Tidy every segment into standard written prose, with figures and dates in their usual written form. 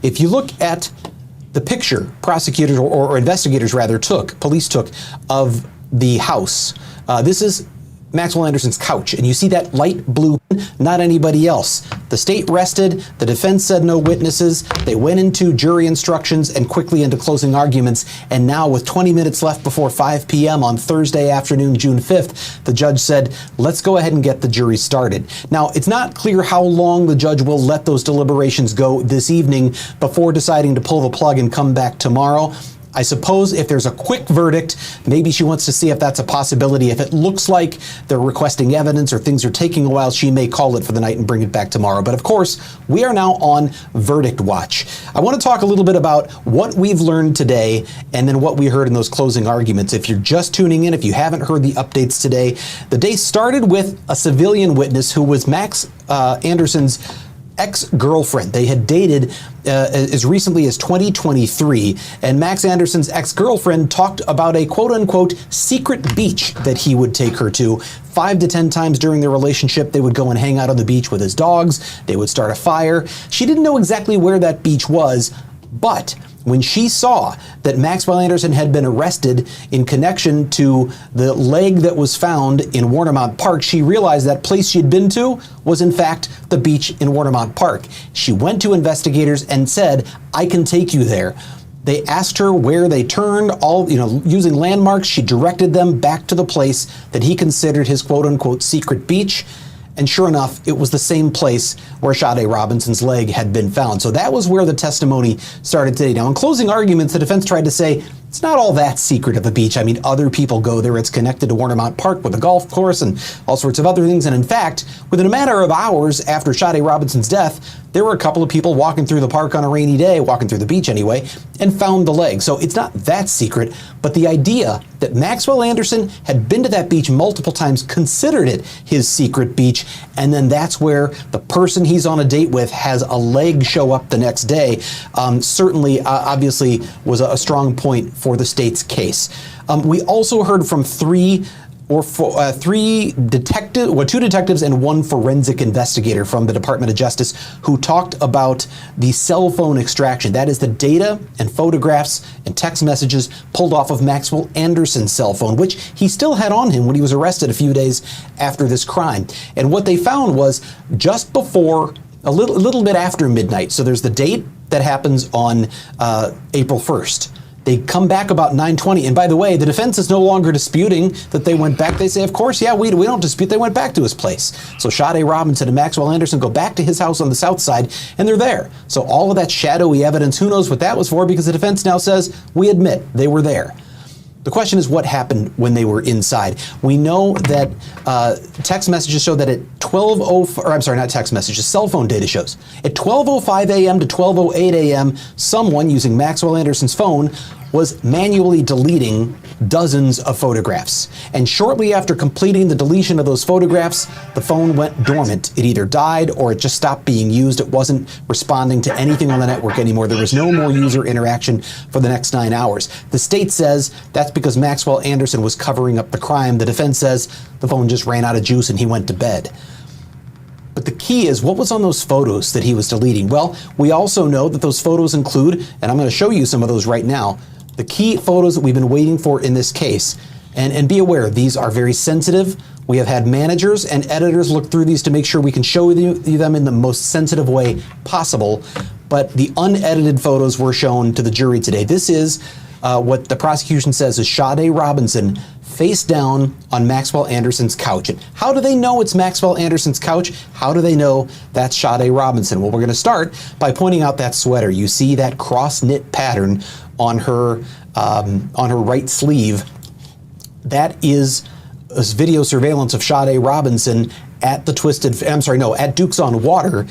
if you look at the picture prosecutors or investigators rather police took of the house, this is Maxwell Anderson's couch, and you see that light blue, not anybody else. The state rested, the defense said no witnesses, they went into jury instructions and quickly into closing arguments, and now with 20 minutes left before 5 p.m. on Thursday afternoon, June 5th, the judge said, let's go ahead and get the jury started. Now, it's not clear how long the judge will let those deliberations go this evening before deciding to pull the plug and come back tomorrow. I suppose if there's a quick verdict, maybe she wants to see if that's a possibility. If it looks like they're requesting evidence or things are taking a while, she may call it for the night and bring it back tomorrow. But of course, we are now on verdict watch. I want to talk a little bit about what we've learned today and then what we heard in those closing arguments. If you're just tuning in, if you haven't heard the updates today, the day started with a civilian witness who was Max Anderson's ex-girlfriend. They had dated as recently as 2023, and Max Anderson's ex-girlfriend talked about a quote-unquote secret beach that he would take her to. 5 to 10 times during their relationship, they would go and hang out on the beach with his dogs. They would start a fire. She didn't know exactly where that beach was, but when she saw that Maxwell Anderson had been arrested in connection to the leg that was found in Warnemount Park, she realized that place she'd been to was in fact the beach in Warnemount Park. She went to investigators and said, I can take you there. They asked her where they turned, using landmarks. She directed them back to the place that he considered his quote-unquote secret beach. And sure enough, it was the same place where Sade Robinson's leg had been found. So that was where the testimony started today. Now, in closing arguments, the defense tried to say, it's not all that secret of a beach. I mean, other people go there. It's connected to Warnemount Park with a golf course and all sorts of other things. And in fact, within a matter of hours after Sade Robinson's death, there were a couple of people walking through the park on a rainy day, walking through the beach anyway, and found the leg. So it's not that secret, but the idea that Maxwell Anderson had been to that beach multiple times, considered it his secret beach, and then that's where the person he's on a date with has a leg show up the next day, certainly, obviously, was a strong point for the state's case. We also heard from two detectives and one forensic investigator from the Department of Justice who talked about the cell phone extraction. That is the data and photographs and text messages pulled off of Maxwell Anderson's cell phone, which he still had on him when he was arrested a few days after this crime. And what they found was just before, a little bit after midnight. So there's the date that happens on April 1st. They come back about 9:20, and by the way, the defense is no longer disputing that they went back. They say, of course, yeah, we don't dispute they went back to his place. So Sade Robinson and Maxwell Anderson go back to his house on the south side, and they're there. So all of that shadowy evidence, who knows what that was for, because the defense now says, we admit they were there. The question is what happened when they were inside. We know that text messages show that at 12:05, cell phone data shows. At 12:05 a.m. to 12:08 a.m., someone using Maxwell Anderson's phone was manually deleting dozens of photographs. And shortly after completing the deletion of those photographs, the phone went dormant. It either died or it just stopped being used. It wasn't responding to anything on the network anymore. There was no more user interaction for the next 9 hours. The state says that's because Maxwell Anderson was covering up the crime. The defense says the phone just ran out of juice and he went to bed. But the key is, what was on those photos that he was deleting? Well, we also know that those photos include, and I'm going to show you some of those right now, the key photos that we've been waiting for in this case. And be aware, these are very sensitive. We have had managers and editors look through these to make sure we can show you them in the most sensitive way possible. But the unedited photos were shown to the jury today. This is what the prosecution says is Sade Robinson face down on Maxwell Anderson's couch. And how do they know it's Maxwell Anderson's couch? How do they know that's Sade Robinson? Well, we're going to start by pointing out that sweater. You see that cross-knit pattern on her right sleeve. That is a video surveillance of Sade Robinson at at Duke's on Water,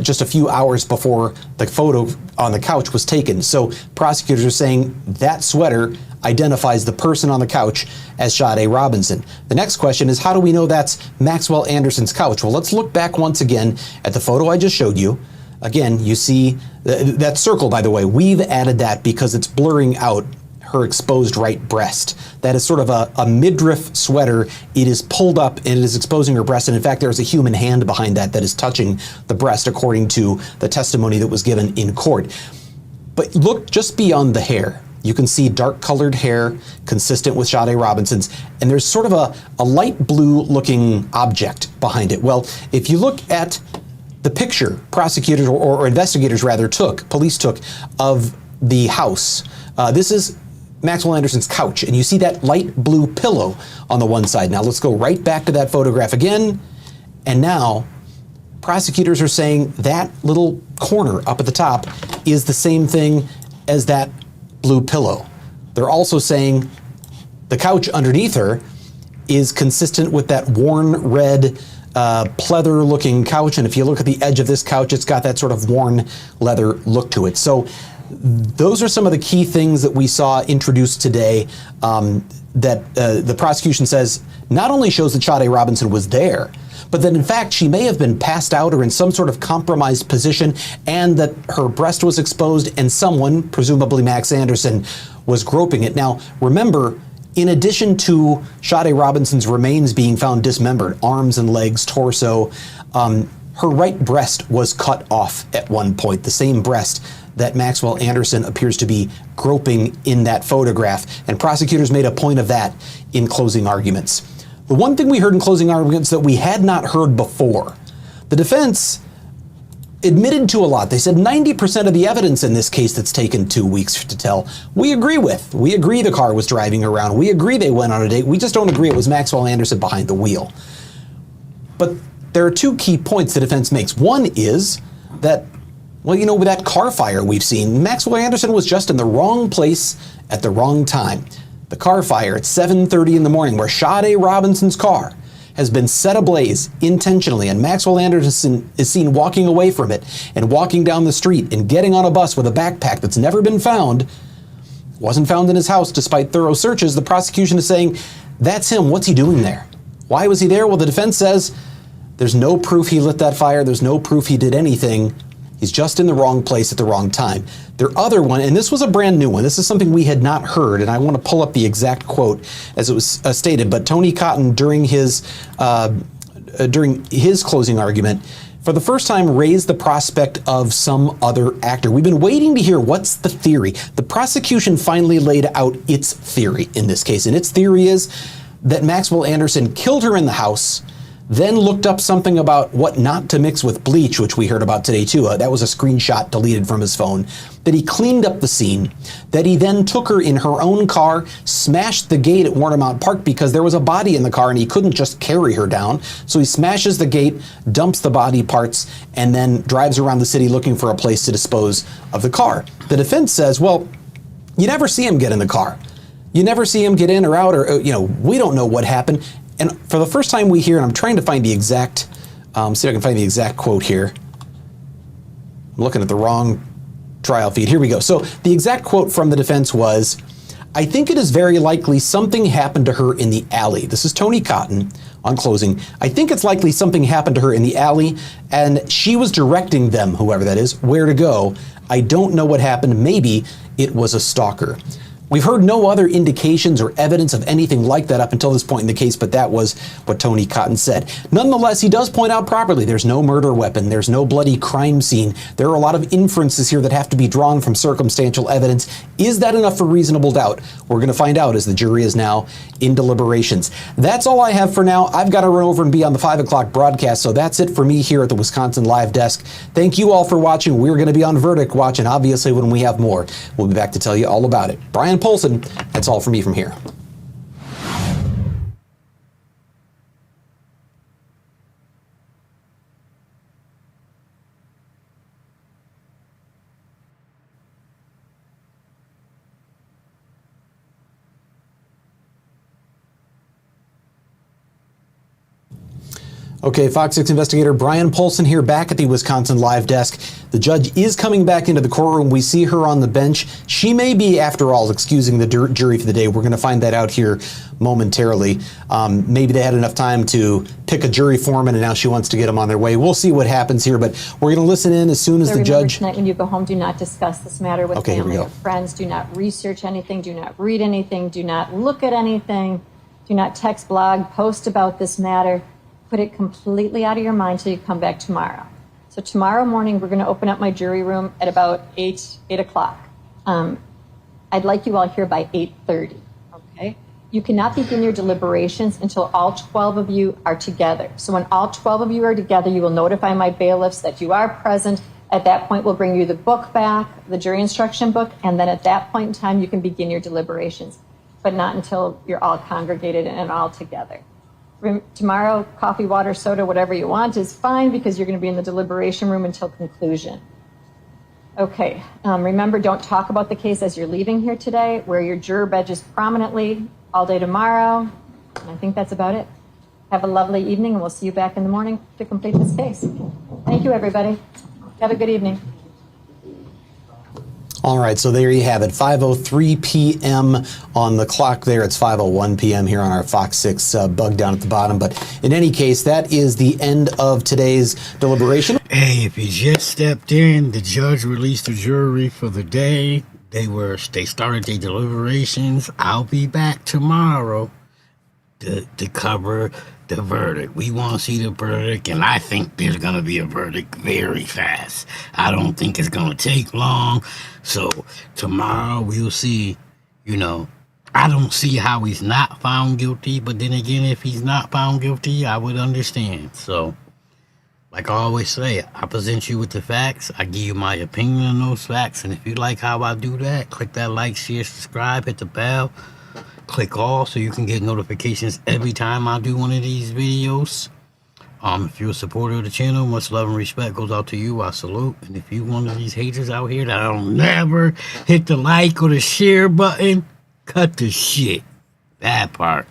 just a few hours before the photo on the couch was taken. So prosecutors are saying that sweater identifies the person on the couch as Sade Robinson. The next question is, how do we know that's Maxwell Anderson's couch? Well, let's look back once again at the photo I just showed you. Again, you see that circle, by the way, we've added that because it's blurring out her exposed right breast. That is sort of a midriff sweater. It is pulled up and it is exposing her breast. And in fact, there's a human hand behind that is touching the breast, according to the testimony that was given in court. But look just beyond the hair. You can see dark colored hair consistent with Sade Robinson's, and there's sort of a light blue looking object behind it. Well, if you look at the picture prosecutors or investigators rather police took of the house, this is Maxwell Anderson's couch, and you see that light blue pillow on the one side. Now let's go right back to that photograph again, and now prosecutors are saying that little corner up at the top is the same thing as that blue pillow. They're also saying the couch underneath her is consistent with that worn red pleather looking couch. And if you look at the edge of this couch, it's got that sort of worn leather look to it. So those are some of the key things that we saw introduced today that the prosecution says not only shows that Sade Robinson was there, but that in fact she may have been passed out or in some sort of compromised position, and that her breast was exposed and someone, presumably Max Anderson, was groping it. Now, remember, in addition to Sade Robinson's remains being found dismembered, arms and legs, torso, her right breast was cut off at one point, the same breast that Maxwell Anderson appears to be groping in that photograph. And prosecutors made a point of that in closing arguments. The one thing we heard in closing arguments that we had not heard before, the defense admitted to a lot. They said 90% of the evidence in this case that's taken 2 weeks to tell, we agree with. We agree the car was driving around. We agree they went on a date. We just don't agree it was Maxwell Anderson behind the wheel. But there are two key points the defense makes. One is that, well, you know, with that car fire we've seen, Maxwell Anderson was just in the wrong place at the wrong time. The car fire at 7:30 in the morning, where Sade Robinson's car has been set ablaze intentionally, and Maxwell Anderson is seen walking away from it and walking down the street and getting on a bus with a backpack that's never been found, wasn't found in his house despite thorough searches. The prosecution is saying, that's him. What's he doing there? Why was he there? Well, the defense says there's no proof he lit that fire. There's no proof he did anything. He's just in the wrong place at the wrong time. Their other one, and this was a brand new one, this is something we had not heard, and I want to pull up the exact quote as it was stated, but Tony Cotton, during his closing argument, for the first time raised the prospect of some other actor. We've been waiting to hear what's the theory. The prosecution finally laid out its theory in this case, and its theory is that Maxwell Anderson killed her in the house, then looked up something about what not to mix with bleach, which we heard about today too. That was a screenshot deleted from his phone. That he cleaned up the scene. That he then took her in her own car, smashed the gate at Warnermount Park because there was a body in the car and he couldn't just carry her down. So he smashes the gate, dumps the body parts, and then drives around the city looking for a place to dispose of the car. The defense says, well, you never see him get in the car. You never see him get in or out, or, you know, we don't know what happened. And for the first time we hear, and I'm trying to find the exact, see if I can find the exact quote here. I'm looking at the wrong trial feed. Here we go. So the exact quote from the defense was, I think it is very likely something happened to her in the alley. This is Tony Cotton on closing. I think it's likely something happened to her in the alley and she was directing them, whoever that is, where to go. I don't know what happened. Maybe it was a stalker. We've heard no other indications or evidence of anything like that up until this point in the case, but that was what Tony Cotton said. Nonetheless, he does point out properly, there's no murder weapon, there's no bloody crime scene. There are a lot of inferences here that have to be drawn from circumstantial evidence. Is that enough for reasonable doubt? We're going to find out as the jury is now in deliberations. That's all I have for now. I've got to run over and be on the 5 o'clock broadcast, so that's it for me here at the Wisconsin Live Desk. Thank you all for watching. We're going to be on Verdict Watch, and obviously when we have more, we'll be back to tell you all about it. Brian Polson, that's all for me from here. Okay, Fox 6 investigator Brian Polson here back at the Wisconsin Live Desk. The judge is coming back into the courtroom. We see her on the bench. She may be, after all, excusing the jury for the day. We're going to find that out here momentarily. Maybe they had enough time to pick a jury foreman and now she wants to get them on their way. We'll see what happens here, but we're going to listen in as soon as the judge... Tonight when you go home, do not discuss this matter with family or friends. Do not research anything. Do not read anything. Do not look at anything. Do not text, blog, post about this matter. Put it completely out of your mind till you come back tomorrow. So tomorrow morning, we're going to open up my jury room at about 8 o'clock. I'd like you all here by 8:30, okay? You cannot begin your deliberations until all 12 of you are together. So when all 12 of you are together, you will notify my bailiffs that you are present. At that point, we'll bring you the book back, the jury instruction book, and then at that point in time, you can begin your deliberations, but not until you're all congregated and all together. Tomorrow, coffee, water, soda, whatever you want is fine because you're going to be in the deliberation room until conclusion. Okay, remember, don't talk about the case as you're leaving here today. Wear your juror badges prominently all day tomorrow. And I think that's about it. Have a lovely evening, and we'll see you back in the morning to complete this case. Thank you, everybody. Have a good evening. All right, so there you have it, 5:03 p.m. on the clock there. It's 5:01 p.m. here on our Fox 6 bug down at the bottom. But in any case, that is the end of today's deliberation. Hey, if you just stepped in, the judge released the jury for the day. They started their deliberations. I'll be back tomorrow to cover the verdict. We want to see the verdict, and I think there's going to be a verdict very fast. I don't think it's going to take long. So tomorrow we'll see. I don't see how he's not found guilty, but then again, if he's not found guilty, I would understand. So, like I always say, I present you with the facts. I give you my opinion on those facts, and if you like how I do that, click that like, share, subscribe, hit the bell. Click all so you can get notifications every time I do one of these videos. If you're a supporter of the channel, much love and respect goes out to you. I salute. And if you're one of these haters out here that don't never hit the like or the share button, cut the shit. That part.